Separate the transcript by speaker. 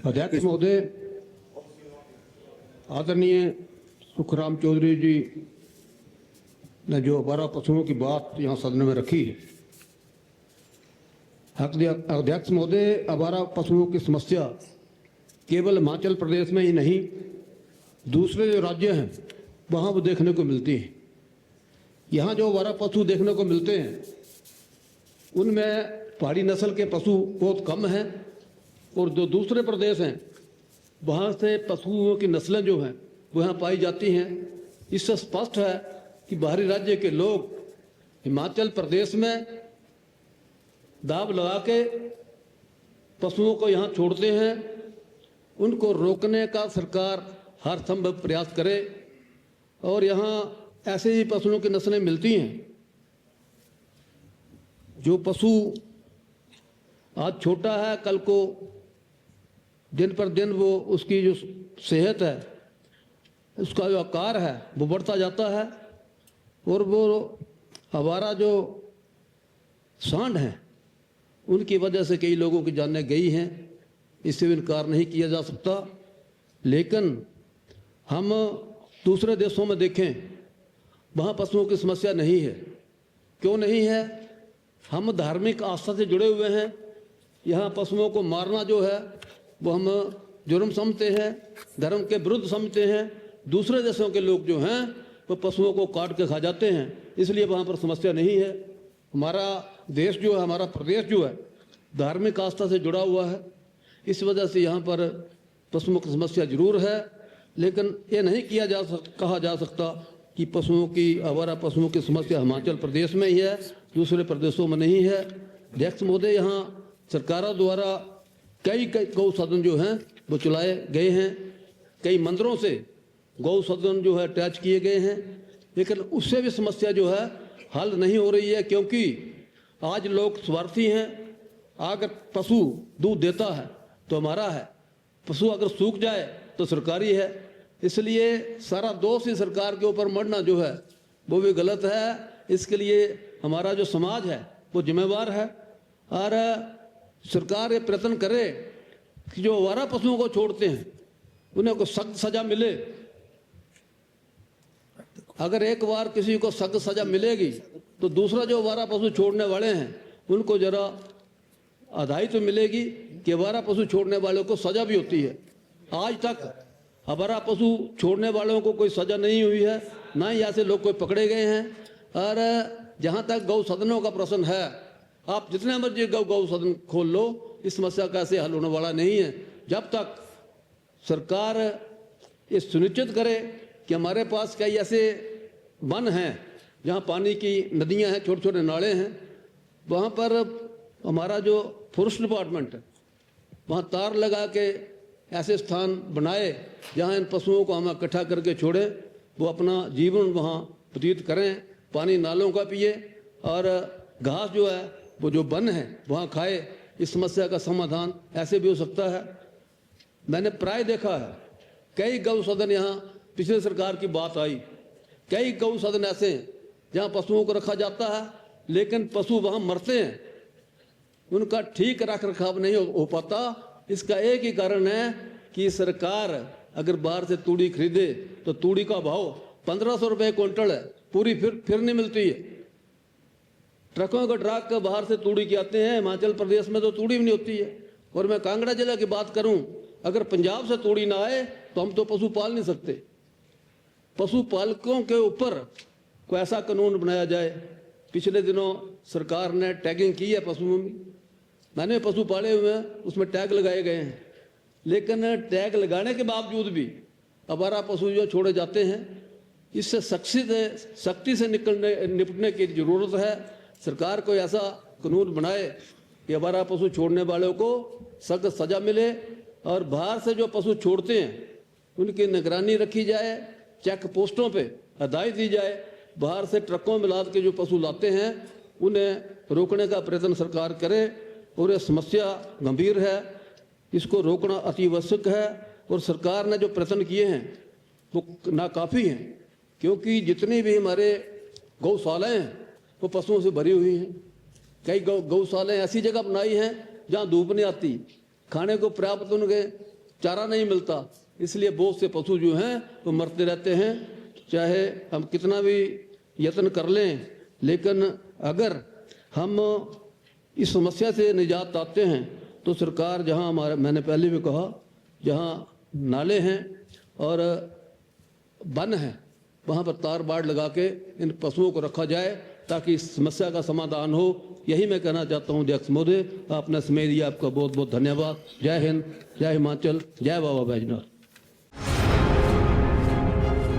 Speaker 1: अध्यक्ष महोदय, आदरणीय सुखराम चौधरी जी ने जो आवारा पशुओं की बात यहाँ सदन में रखी है, अध्यक्ष महोदय, आवारा पशुओं की समस्या केवल हिमाचल प्रदेश में ही नहीं, दूसरे जो राज्य हैं वहाँ वो देखने को मिलती है। यहाँ जो आवारा पशु देखने को मिलते हैं उनमें पहाड़ी नस्ल के पशु बहुत कम हैं, और जो दूसरे प्रदेश हैं वहाँ से पशुओं की नस्लें जो हैं वो यहाँ पाई जाती हैं। इससे स्पष्ट है कि बाहरी राज्य के लोग हिमाचल प्रदेश में दाव लगा के पशुओं को यहाँ छोड़ते हैं। उनको रोकने का सरकार हर संभव प्रयास करे, और यहाँ ऐसे ही पशुओं की नस्लें मिलती हैं जो पशु आज छोटा है, कल को दिन पर दिन वो उसकी जो सेहत है, उसका जो आकार है वो बढ़ता जाता है, और वो आवारा जो सांड हैं उनकी वजह से कई लोगों की जानें गई हैं। इससे इनकार नहीं किया जा सकता। लेकिन हम दूसरे देशों में देखें, वहाँ पशुओं की समस्या नहीं है। क्यों नहीं है? हम धार्मिक आस्था से जुड़े हुए हैं। यहाँ पशुओं को मारना जो है वो हम जुर्म समझते हैं, धर्म के विरुद्ध समझते हैं। दूसरे देशों के लोग जो हैं वो पशुओं को काट के खा जाते हैं, इसलिए वहाँ पर समस्या नहीं है। हमारा देश जो है, हमारा प्रदेश जो है, धार्मिक आस्था से जुड़ा हुआ है। इस वजह से यहाँ पर पशुओं की समस्या जरूर है, लेकिन ये नहीं कहा जा सकता कि पशुओं की, आवारा पशुओं की समस्या हिमाचल प्रदेश में ही है, दूसरे प्रदेशों में नहीं है। अध्यक्ष महोदय, यहाँ सरकारों द्वारा कई गौ सदन जो हैं वो चलाए गए हैं। कई मंदिरों से गौ सदन जो है अटैच किए गए हैं, लेकिन उससे भी समस्या जो है हल नहीं हो रही है, क्योंकि आज लोग स्वार्थी हैं। अगर पशु दूध देता है तो हमारा है, पशु अगर सूख जाए तो सरकारी है। इसलिए सारा दोष ही सरकार के ऊपर मढ़ना जो है वो भी गलत है। इसके लिए हमारा जो समाज है वो जिम्मेवार है, और सरकार ये प्रयत्न करे कि जो आवारा पशुओं को छोड़ते हैं उन्हें को सख्त सजा मिले। अगर एक बार किसी को सख्त सजा मिलेगी तो दूसरा जो आवारा पशु छोड़ने वाले हैं उनको जरा आधाई तो मिलेगी कि आवारा पशु छोड़ने वालों को सजा भी होती है। आज तक आवारा पशु छोड़ने वालों को कोई सजा नहीं हुई है, ना ही ऐसे लोग कोई पकड़े गए हैं। और जहाँ तक गौ सदनों का प्रश्न है, आप जितने मर्जी गौ सदन खोल लो, इस समस्या का ऐसे हल होने वाला नहीं है जब तक सरकार ये सुनिश्चित करे कि हमारे पास कई ऐसे वन हैं जहाँ पानी की नदियाँ हैं, छोटे छोटे नाले हैं, वहाँ पर हमारा जो फॉरेस्ट डिपार्टमेंट है वहाँ तार लगा के ऐसे स्थान बनाए जहाँ इन पशुओं को हम इकट्ठा करके छोड़ें, वो अपना जीवन वहाँ व्यतीत करें, पानी नालों का पिए, और घास जो है वो जो वन है वहाँ खाए। इस समस्या का समाधान ऐसे भी हो सकता है। मैंने प्राय देखा है कई गौ सदन, यहाँ पिछले सरकार की बात आई, कई गौ सदन ऐसे हैं जहाँ पशुओं को रखा जाता है, लेकिन पशु वहाँ मरते हैं, उनका ठीक रख रखाव नहीं हो पाता। इसका एक ही कारण है कि सरकार अगर बाहर से तूड़ी खरीदे तो तूड़ी का भाव 1500 रुपये क्विंटल है, पूरी फिर नहीं मिलती है। ट्रकों का ट्रक बाहर से तूड़ी के आते हैं, हिमाचल प्रदेश में तो तूड़ी भी नहीं होती है। और मैं कांगड़ा जिला की बात करूं, अगर पंजाब से तूड़ी ना आए तो हम तो पशु पाल नहीं सकते। पशुपालकों के ऊपर कोई ऐसा कानून बनाया जाए। पिछले दिनों सरकार ने टैगिंग की है पशुओं में, मैंने पशु पाले हुए हैं, उसमें टैग लगाए गए हैं, लेकिन टैग लगाने के बावजूद भी आवारा पशु जो छोड़े जाते हैं, इससे सख्ती से निपटने की जरूरत है। सरकार को ऐसा कानून बनाए कि आवारा पशु छोड़ने वालों को सख्त सजा मिले, और बाहर से जो पशु छोड़ते हैं उनकी निगरानी रखी जाए, चेक पोस्टों पे अदाई दी जाए। बाहर से ट्रकों में लाद के जो पशु लाते हैं उन्हें रोकने का प्रयत्न सरकार करे, और यह समस्या गंभीर है, इसको रोकना अति आवश्यक है। और सरकार ने जो प्रयत्न किए हैं वो नाकाफ़ी हैं, क्योंकि जितनी भी हमारे गौशालाएँ हैं वो पशुओं से भरी हुई हैं। कई गौशालाएँ ऐसी जगह बनाई हैं जहाँ धूप नहीं आती, खाने को पर्याप्त उनके चारा नहीं मिलता, इसलिए बहुत से पशु जो हैं वो मरते रहते हैं। चाहे हम कितना भी यत्न कर लें, लेकिन अगर हम इस समस्या से निजात पाते हैं तो सरकार, जहां हमारे, मैंने पहले भी कहा, जहां नाले हैं और वन है, वहां पर तार बाड़ लगा के इन पशुओं को रखा जाए ताकि इस समस्या का समाधान हो। यही मैं कहना चाहता हूं। अध्यक्ष महोदय, आपने समय दिया, आपका बहुत बहुत धन्यवाद। जय हिंद, जय हिमाचल, जय बाबा बैजनाथ।